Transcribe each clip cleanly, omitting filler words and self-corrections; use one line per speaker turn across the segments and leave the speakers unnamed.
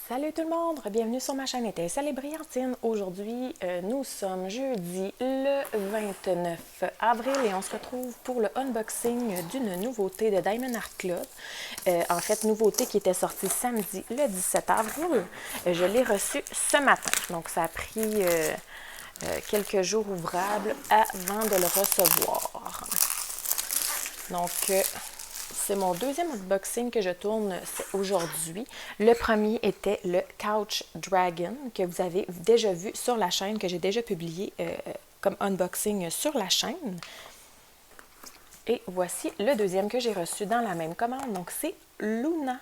Salut tout le monde, bienvenue sur ma chaîne Étincelle et Brillantine. Aujourd'hui, nous sommes jeudi le 29 avril et on se retrouve pour le unboxing d'une nouveauté de Diamond Art Club. En fait, nouveauté qui était sortie samedi le 17 avril. Je l'ai reçue ce matin, donc ça a pris quelques jours ouvrables avant de le recevoir. Donc, c'est mon deuxième unboxing que je tourne aujourd'hui. Le premier était le Couch Dragon que vous avez déjà vu sur la chaîne, que j'ai déjà publié comme unboxing sur la chaîne. Et voici le deuxième que j'ai reçu dans la même commande. Donc, c'est Luna.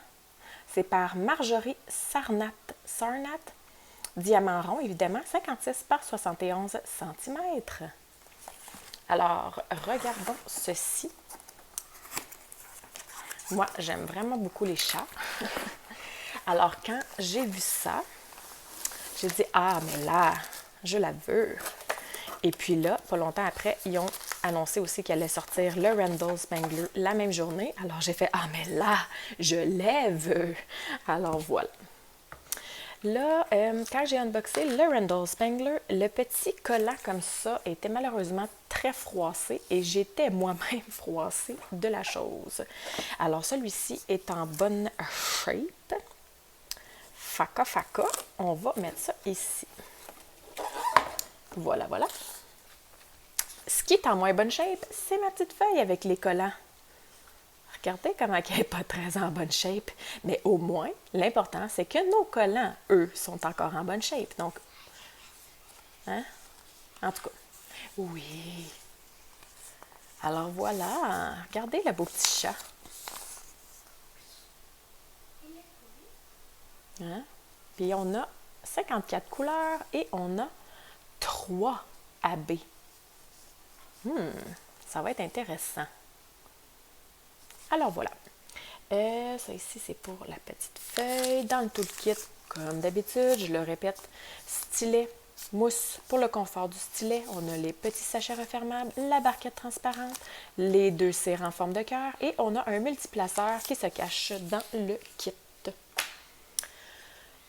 C'est par Marjorie Sarnat. Diamant rond, évidemment, 56 par 71 cm. Alors, regardons ceci. Moi, j'aime vraiment beaucoup les chats. Alors, quand j'ai vu ça, j'ai dit « Ah, mais là, je la veux! » Et puis là, pas longtemps après, ils ont annoncé aussi qu'elle allait sortir le Randall Spangler la même journée. Alors, j'ai fait « Ah, mais là, je les veux! » Alors, voilà. Là, quand j'ai unboxé le Randall Spangler, le petit collant comme ça était malheureusement très froissé et j'étais moi-même froissée de la chose. Alors, celui-ci est en bonne shape. Faca, faca. On va mettre ça ici. Voilà, voilà. Ce qui est en moins bonne shape, c'est ma petite feuille avec les collants. Regardez comment elle n'est pas très en bonne shape. Mais au moins, l'important, c'est que nos collants, eux, sont encore en bonne shape. Donc, hein? En tout cas, oui. Alors voilà, regardez le beau petit chat. Hein? Puis on a 54 couleurs et on a 3 AB. Ça va être intéressant. Alors voilà. Ça ici, c'est pour la petite feuille. Dans le toolkit, comme d'habitude, je le répète, stylet, mousse pour le confort du stylet. On a les petits sachets refermables, la barquette transparente, les 2 cires en forme de cœur et on a un multiplaceur qui se cache dans le kit.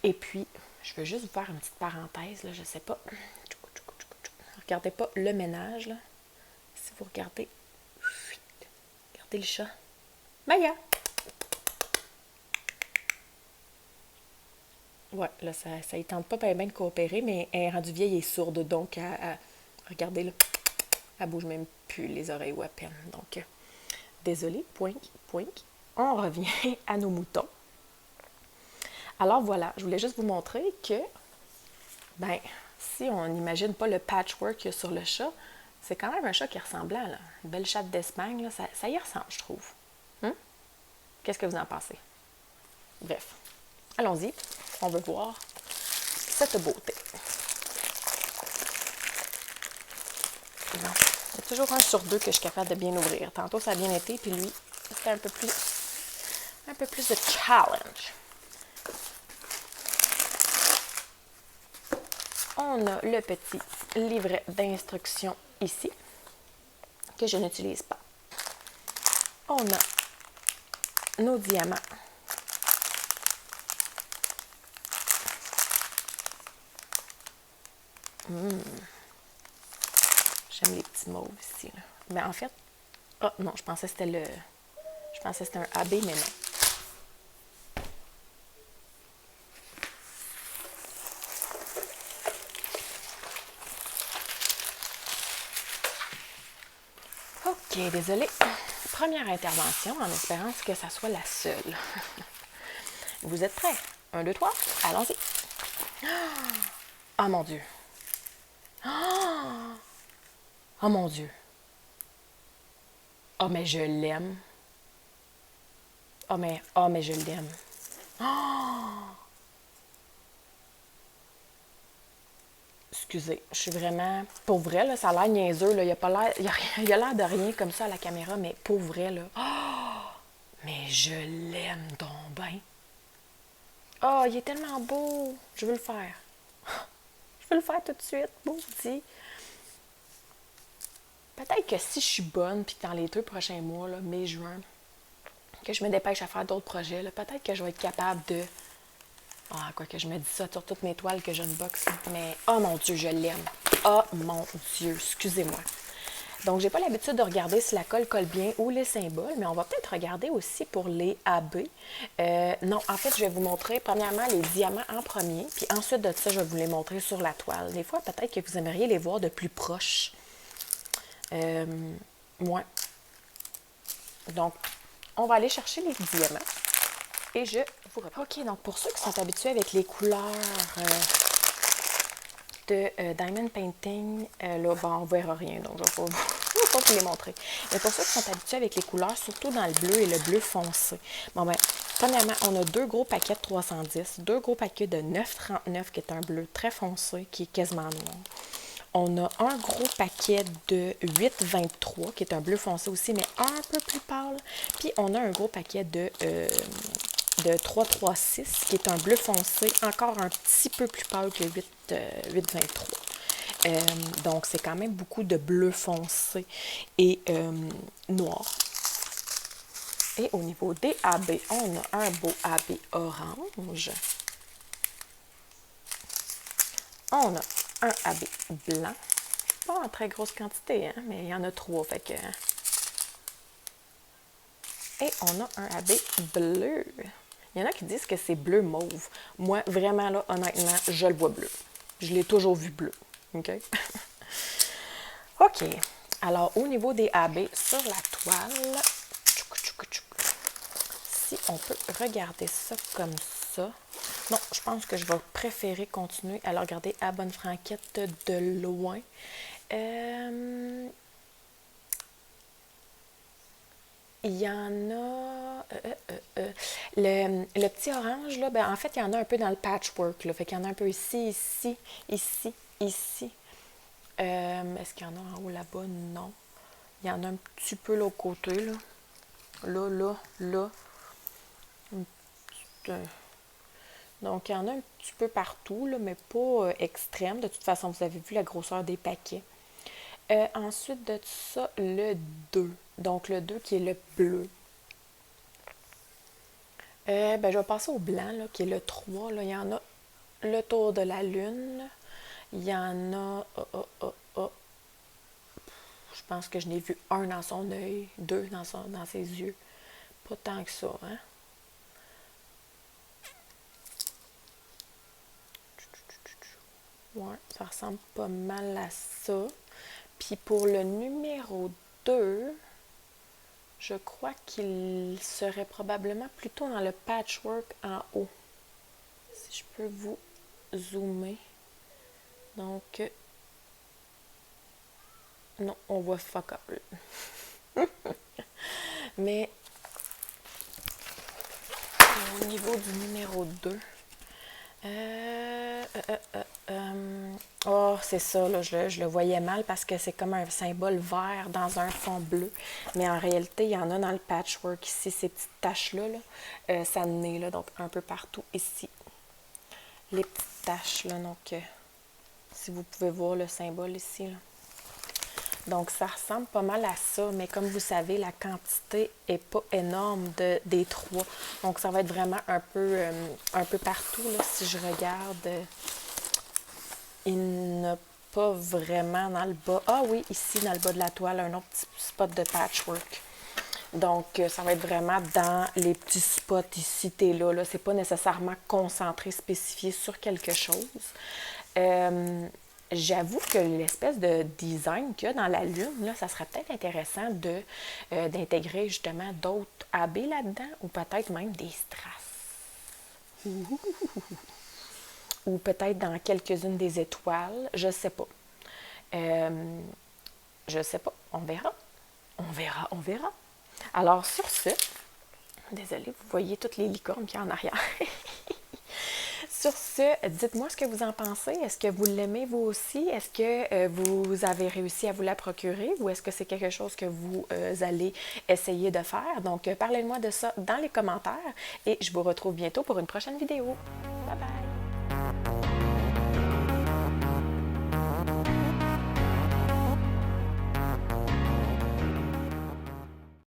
Et puis, je veux juste vous faire une petite parenthèse, là, je ne sais pas. Regardez pas le ménage, là. Si vous regardez, regardez le chat. Maya! Ouais, là, ça ne tente pas bien de coopérer, mais elle est rendue vieille et sourde, donc regardez là, elle bouge même plus les oreilles ou à peine. Donc, désolée, poink, poink. On revient à nos moutons. Alors voilà, je voulais juste vous montrer que, ben, si on n'imagine pas le patchwork qu'il y a sur le chat, c'est quand même un chat qui est ressemblant, là. Une belle chatte d'Espagne, là, ça y ressemble, je trouve. Qu'est-ce que vous en pensez? Bref, allons-y. On veut voir cette beauté. Bon. Il y a toujours un sur deux que je suis capable de bien ouvrir. Tantôt, ça a bien été, puis lui, c'était un peu plus de challenge. On a le petit livret d'instructions ici, que je n'utilise pas. On a nos diamants. J'aime les petits mauves ici. Là. Mais en fait, oh non, je pensais que c'était un AB, mais non. Ok, désolé. Première intervention en espérant que ça soit la seule. Vous êtes prêts? 1, 2, 3, allons-y. Oh mon Dieu. Oh mon Dieu. Oh mais je l'aime. Oh mais je l'aime. Excusez, je suis vraiment... Pour vrai, là, ça a l'air niaiseux. Là. Il a l'air de rien comme ça à la caméra, mais pour vrai, là... Mais je l'aime donc bien. Oh, il est tellement beau. Je veux le faire. Je veux le faire tout de suite. Maudit. Peut-être que si je suis bonne, puis que dans les 2 prochains mois, là, mai, juin, que je me dépêche à faire d'autres projets, là, peut-être que je vais être capable de... Ah, quoi que je me dis ça sur toutes mes toiles que j'unbox. Mais, oh mon Dieu, je l'aime. Oh mon Dieu, excusez-moi. Donc, j'ai pas l'habitude de regarder si la colle colle bien ou les symboles, mais on va peut-être regarder aussi pour les AB. Non, en fait, je vais vous montrer premièrement les diamants en premier, puis ensuite de ça, je vais vous les montrer sur la toile. Des fois, peut-être que vous aimeriez les voir de plus proche. Ouais. Donc, on va aller chercher les diamants et je vous reprends. OK, donc pour ceux qui sont habitués avec les couleurs de Diamond Painting, là, bon, on ne verra rien, donc je ne vais pas vous les montrer. Mais pour ceux qui sont habitués avec les couleurs, surtout dans le bleu et le bleu foncé, bon ben, premièrement, on a 2 gros paquets de 310, 2 gros paquets de 939 qui est un bleu très foncé, qui est quasiment noir. On a un gros paquet de 823 qui est un bleu foncé aussi, mais un peu plus pâle. Puis on a un gros paquet de 336 qui est un bleu foncé, encore un petit peu plus pâle que 823. Donc, c'est quand même beaucoup de bleu foncé et noir. Et au niveau des AB, on a un beau AB orange. On a un AB blanc. Pas en très grosse quantité, hein, mais il y en a 3. Fait que... Et on a un AB bleu. Il y en a qui disent que c'est bleu mauve. Moi, vraiment, là, honnêtement, je le vois bleu. Je l'ai toujours vu bleu. OK? OK. Alors, au niveau des AB sur la toile, si on peut regarder ça comme ça. Non, je pense que je vais préférer continuer à le regarder à bonne franquette de loin. Il y en a... le petit orange, là, ben, en fait, il y en a un peu dans le patchwork. Là, fait qu'il y en a un peu ici, ici, ici, ici. Est-ce qu'il y en a en haut là-bas? Non. Il y en a un petit peu l'autre côté, là. Là, là, là. Donc, il y en a un petit peu partout, là, mais pas extrême. De toute façon, vous avez vu la grosseur des paquets. Ensuite de ça, le 2. Donc, le 2 qui est le bleu. Ben, je vais passer au blanc, là, qui est le 3. Là. Il y en a le tour de la lune. Il y en a... Je pense que je n'ai vu un dans son œil, 2 dans ses yeux. Pas tant que ça, hein? Ouais, ça ressemble pas mal à ça. Puis pour le numéro 2, je crois qu'il serait probablement plutôt dans le patchwork en haut. Si je peux vous zoomer. Donc, non, on voit fuck all. Mais au niveau du numéro 2, oh, c'est ça, là, je le voyais mal parce que c'est comme un symbole vert dans un fond bleu. Mais en réalité, il y en a dans le patchwork ici, ces petites taches-là. Là, ça naît, là, donc un peu partout ici. Les petites taches, là, donc, si vous pouvez voir le symbole ici, là. Donc, ça ressemble pas mal à ça, mais comme vous savez, la quantité n'est pas énorme des 3. Donc, ça va être vraiment un peu partout. Là, si je regarde, il n'y a pas vraiment dans le bas. Ah oui, ici, dans le bas de la toile, un autre petit spot de patchwork. Donc, ça va être vraiment dans les petits spots ici, t'es là. Là. C'est pas nécessairement concentré, spécifié sur quelque chose. J'avoue que l'espèce de design qu'il y a dans la lune, là, ça serait peut-être intéressant d'intégrer justement d'autres AB là-dedans, ou peut-être même des strass. Ou peut-être dans quelques-unes des étoiles, je sais pas. Je sais pas, on verra. On verra, on verra. Alors sur ce, désolée, vous voyez toutes les licornes qu'il y a en arrière. Sur ce, dites-moi ce que vous en pensez. Est-ce que vous l'aimez vous aussi? Est-ce que vous avez réussi à vous la procurer ou est-ce que c'est quelque chose que vous allez essayer de faire? Donc, parlez-moi de ça dans les commentaires et je vous retrouve bientôt pour une prochaine vidéo.